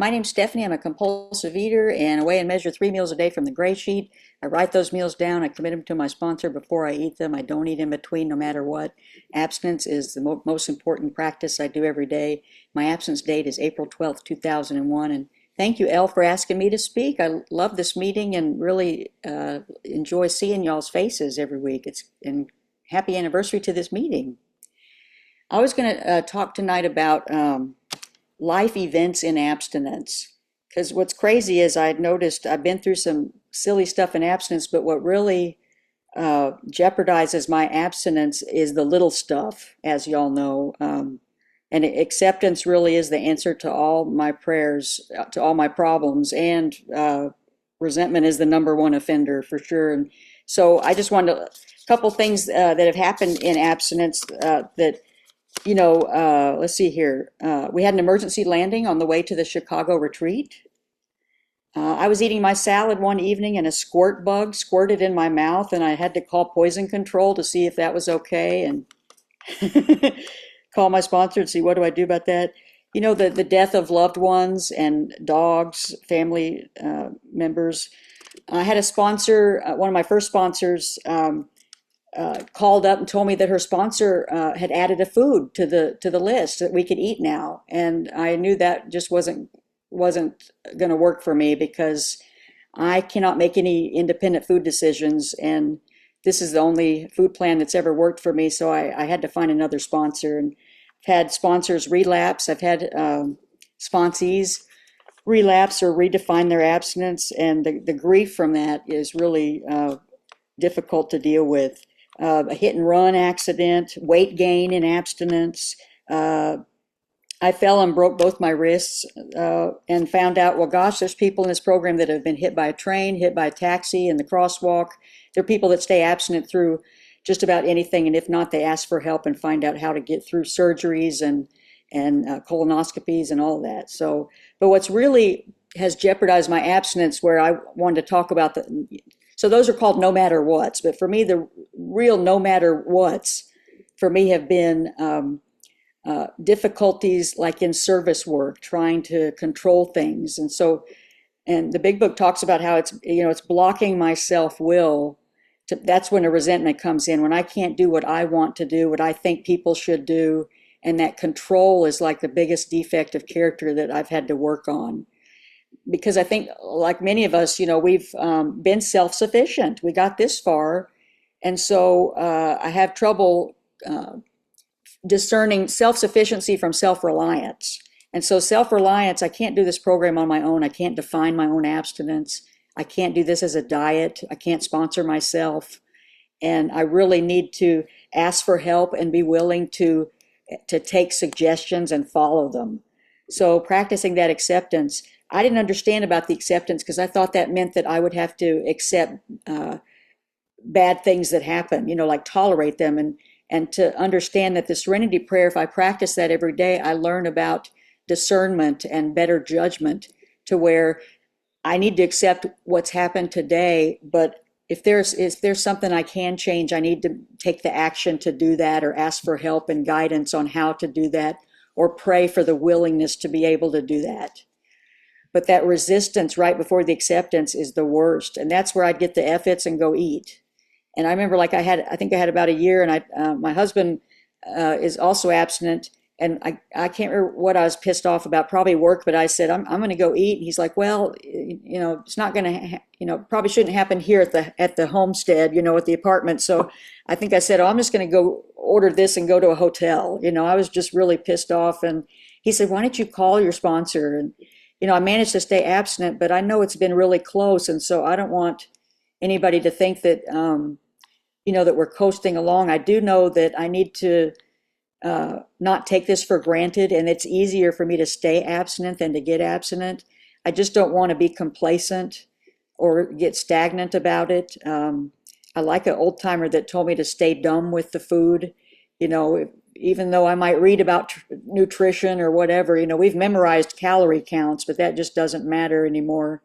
My name's Stephanie. I'm a compulsive eater and I weigh and measure 3 meals a day from the Gray Sheet. I write those meals down. I commit them to my sponsor before I eat them. I don't eat in between no matter what. Abstinence is the most important practice I do every day. My abstinence date is April 12th, 2001. And thank you, Elle, for asking me to speak. I love this meeting and really enjoy seeing y'all's faces every week. And happy anniversary to this meeting. I was going to talk tonight about life events in abstinence. Because what's crazy is I'd noticed I've been through some silly stuff in abstinence, but what really jeopardizes my abstinence is the little stuff, as y'all know. And acceptance really is the answer to all my prayers, to all my problems, and resentment is the number one offender for sure. And so I just wanted a couple things that have happened in abstinence that let's see here. We had an emergency landing on the way to the Chicago retreat. I was eating my salad one evening and a squirt bug squirted in my mouth, and I had to call poison control to see if that was okay and call my sponsor and see what do I do about that. The death of loved ones and dogs, family members. I had a sponsor, one of my first sponsors, called up and told me that her sponsor had added a food to the list that we could eat now, and I knew that just wasn't going to work for me because I cannot make any independent food decisions, and this is the only food plan that's ever worked for me. So I had to find another sponsor, and I've had sponsors relapse. I've had sponsees relapse or redefine their abstinence, and the grief from that is really difficult to deal with. A hit and run accident, weight gain in abstinence. I fell and broke both my wrists and found out, well, gosh, there's people in this program that have been hit by a train, hit by a taxi in the crosswalk. There are people that stay abstinent through just about anything, and if not, they ask for help and find out how to get through surgeries and colonoscopies and all of that. So, but what's really has jeopardized my abstinence, where I wanted to talk about so those are called no matter what's, but for me, the real no matter what's for me have been difficulties like in service work, trying to control things. And the big book talks about how it's blocking my self-will. That's when a resentment comes in, when I can't do what I want to do, what I think people should do. And that control is like the biggest defect of character that I've had to work on. Because I think, like many of us, we've been self-sufficient. We got this far. And so I have trouble discerning self-sufficiency from self-reliance. And so self-reliance, I can't do this program on my own. I can't define my own abstinence. I can't do this as a diet. I can't sponsor myself. And I really need to ask for help and be willing to take suggestions and follow them. So practicing that acceptance, I didn't understand about the acceptance because I thought that meant that I would have to accept bad things that happen, like tolerate them, and to understand that the serenity prayer, if I practice that every day, I learn about discernment and better judgment, to where I need to accept what's happened today, but if there's something I can change, I need to take the action to do that, or ask for help and guidance on how to do that, or pray for the willingness to be able to do that. But that resistance right before the acceptance is the worst. And that's where I'd get the F-its and go eat. And I remember, like, I think I had about a year, and my husband is also abstinent, and I can't remember what I was pissed off about, probably work, but I said, I'm going to go eat. And he's like, well, it's not going to, probably shouldn't happen here at the homestead, at the apartment. So I think I said, oh, I'm just going to go order this and go to a hotel. I was just really pissed off. And he said, why don't you call your sponsor? And, I managed to stay abstinent, but I know it's been really close. And so I don't want anybody to think that, that we're coasting along. I do know that I need to not take this for granted, and it's easier for me to stay abstinent than to get abstinent. I just don't want to be complacent or get stagnant about it. I like an old timer that told me to stay dumb with the food. Even though I might read about nutrition or whatever, we've memorized calorie counts, but that just doesn't matter anymore.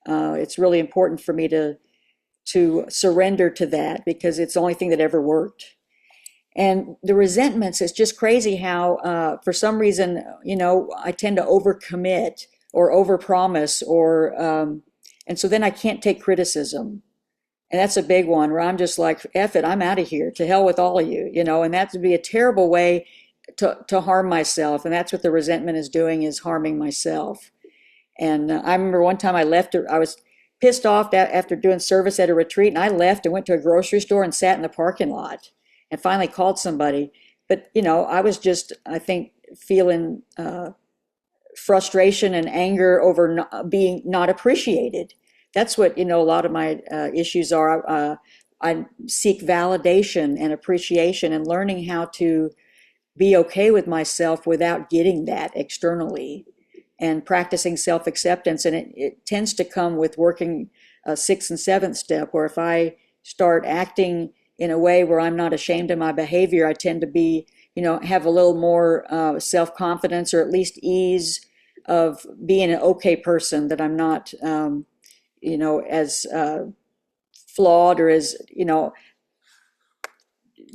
It's really important for me to surrender to that, because it's the only thing that ever worked. And the resentments, it's just crazy how, for some reason, I tend to overcommit or overpromise, or and so then I can't take criticism. And that's a big one where I'm just like, F it, I'm out of here. To hell with all of you, and that would be a terrible way to harm myself. And that's what the resentment is doing, is harming myself. And I remember one time I left, I was pissed off after doing service at a retreat, and I left and went to a grocery store and sat in the parking lot and finally called somebody. But, I was just, I think, feeling frustration and anger over being not appreciated. That's what, a lot of my issues are. I seek validation and appreciation, and learning how to be okay with myself without getting that externally, and practicing self-acceptance. And it tends to come with working a sixth and seventh step, where if I start acting in a way where I'm not ashamed of my behavior, I tend to be, have a little more self-confidence, or at least ease of being an okay person, that I'm not, as flawed or as,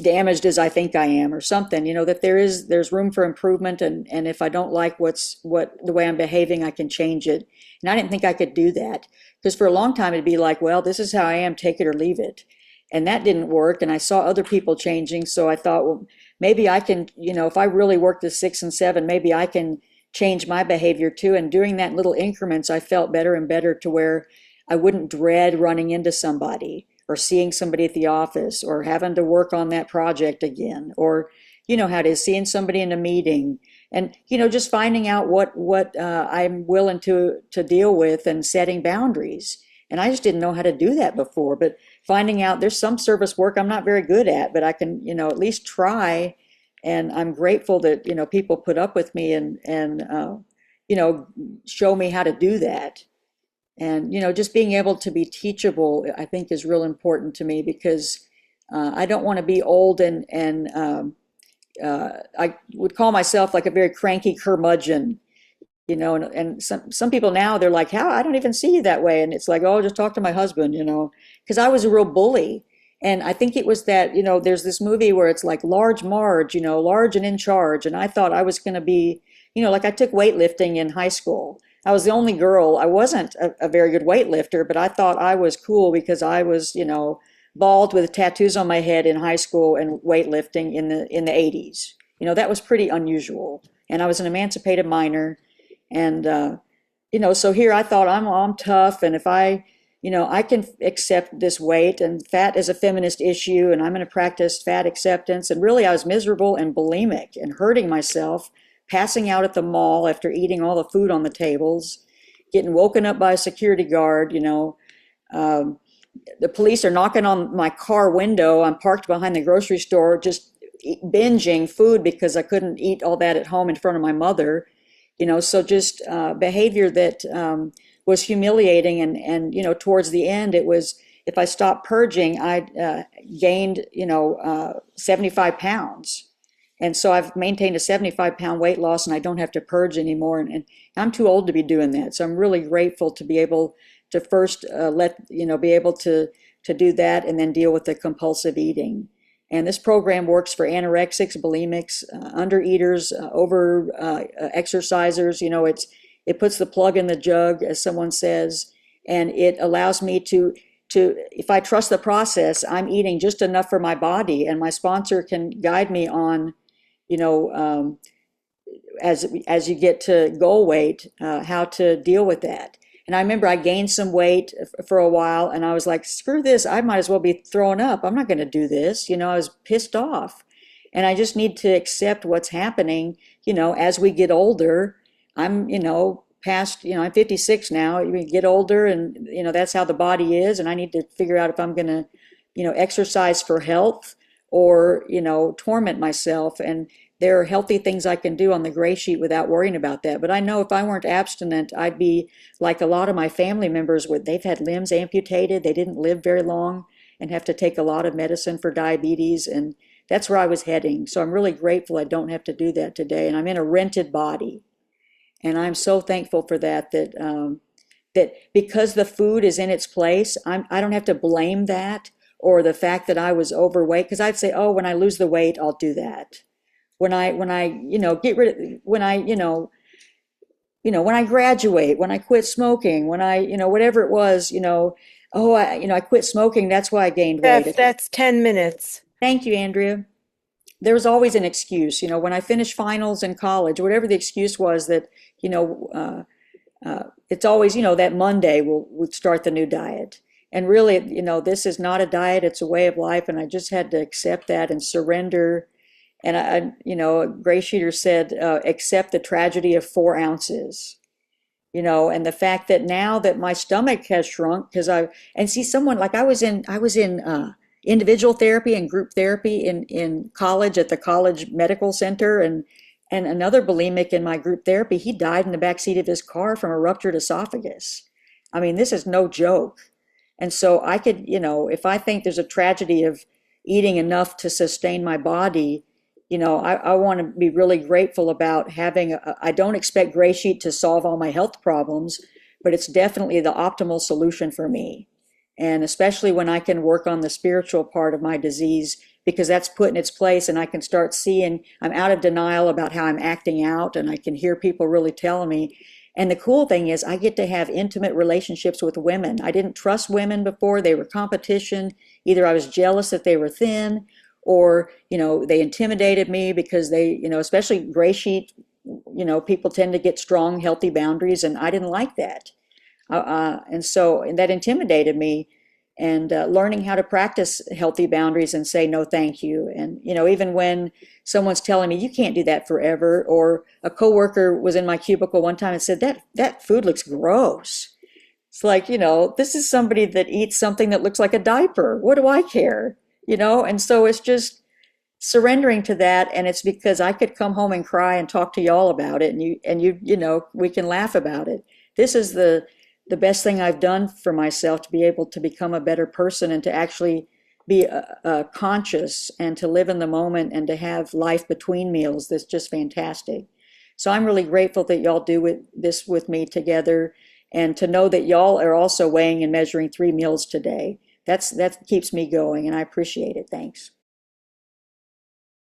damaged as I think I am, or something, that there's room for improvement. And if I don't like the way I'm behaving, I can change it. And I didn't think I could do that, because for a long time it'd be like, well, this is how I am, take it or leave it. And that didn't work. And I saw other people changing. So I thought, well, maybe I can, if I really work the 6 and 7, maybe I can change my behavior too. And doing that in little increments, I felt better and better, to where I wouldn't dread running into somebody, or seeing somebody at the office, or having to work on that project again, or how it is, seeing somebody in a meeting, and just finding out what I'm willing to deal with, and setting boundaries. And I just didn't know how to do that before. But finding out there's some service work I'm not very good at, but I can at least try. And I'm grateful that people put up with me, and show me how to do that. And just being able to be teachable, I think, is real important to me, because I don't want to be old, and I would call myself like a very cranky curmudgeon, and some people now, they're like, how, I don't even see you that way. And it's like, oh, just talk to my husband, because I was a real bully. And I think it was that, there's this movie where it's like Large Marge, large and in charge. And I thought I was going to be, like I took weightlifting in high school. I was the only girl. I wasn't a very good weightlifter, but I thought I was cool because I was, bald with tattoos on my head in high school and weightlifting in the 80s. That was pretty unusual. And I was an emancipated minor. And, so here I thought I'm tough. And if I can accept this weight, and fat is a feminist issue, and I'm going to practice fat acceptance. And really I was miserable and bulimic and hurting myself, passing out at the mall after eating all the food on the tables, getting woken up by a security guard. The police are knocking on my car window. I'm parked behind the grocery store, just binging food because I couldn't eat all that at home in front of my mother. So just behavior that was humiliating. And towards the end, it was, if I stopped purging, I gained 75 pounds. And so I've maintained a 75-pound weight loss, and I don't have to purge anymore. And I'm too old to be doing that. So I'm really grateful to be able to first be able to do that, and then deal with the compulsive eating. And this program works for anorexics, bulimics, undereaters, over exercisers. It puts the plug in the jug, as someone says, and it allows me to if I trust the process, I'm eating just enough for my body, and my sponsor can guide me on, as you get to goal weight, how to deal with that. And I remember I gained some weight for a while, and I was like, screw this, I might as well be throwing up. I'm not going to do this. I was pissed off. And I just need to accept what's happening, as we get older. I'm, past, I'm 56 now. You get older, and, that's how the body is. And I need to figure out if I'm going to, exercise for health, or, torment myself. And there are healthy things I can do on the gray sheet without worrying about that. But I know if I weren't abstinent, I'd be like a lot of my family members. They've had limbs amputated. They didn't live very long, and have to take a lot of medicine for diabetes. And that's where I was heading. So I'm really grateful I don't have to do that today. And I'm in a rented body. And I'm so thankful for that, that because the food is in its place, I don't have to blame that, or the fact that I was overweight. Because I'd say, oh, when I lose the weight, I'll do that. When I get rid of, when I, when I graduate, when I quit smoking, when I, whatever it was, oh, I quit smoking. That's why I gained weight. Steph, that's 10 minutes. Thank you, Andrea. There was always an excuse, when I finished finals in college, whatever the excuse was that, you know, it's always, that Monday we'll start the new diet. And really, this is not a diet, it's a way of life. And I just had to accept that and surrender. And Gray Sheeter said, accept the tragedy of 4 ounces, and the fact that now that my stomach has shrunk, and see someone like I was in individual therapy and group therapy in college at the college medical center, and another bulimic in my group therapy, he died in the back seat of his car from a ruptured esophagus. I mean, this is no joke. And so I could, if I think there's a tragedy of eating enough to sustain my body, I want to be really grateful about I don't expect Gray Sheet to solve all my health problems, but it's definitely the optimal solution for me. And especially when I can work on the spiritual part of my disease, because that's put in its place and I can start seeing, I'm out of denial about how I'm acting out, and I can hear people really telling me. And the cool thing is I get to have intimate relationships with women. I didn't trust women before. They were competition. Either I was jealous that they were thin, or, they intimidated me because they, especially Gray Sheet, people tend to get strong, healthy boundaries, and I didn't like that. And that intimidated me. And learning how to practice healthy boundaries and say no thank you. And even when someone's telling me you can't do that forever, or a coworker was in my cubicle one time and said that food looks gross. It's like, this is somebody that eats something that looks like a diaper. What do I care? And so it's just surrendering to that. And it's because I could come home and cry and talk to y'all about it, and we can laugh about it. This is the best thing I've done for myself, to be able to become a better person and to actually be conscious and to live in the moment and to have life between meals. That's just fantastic. So I'm really grateful that y'all do this with me together, and to know that y'all are also weighing and measuring 3 meals today. That keeps me going, and I appreciate it. Thanks.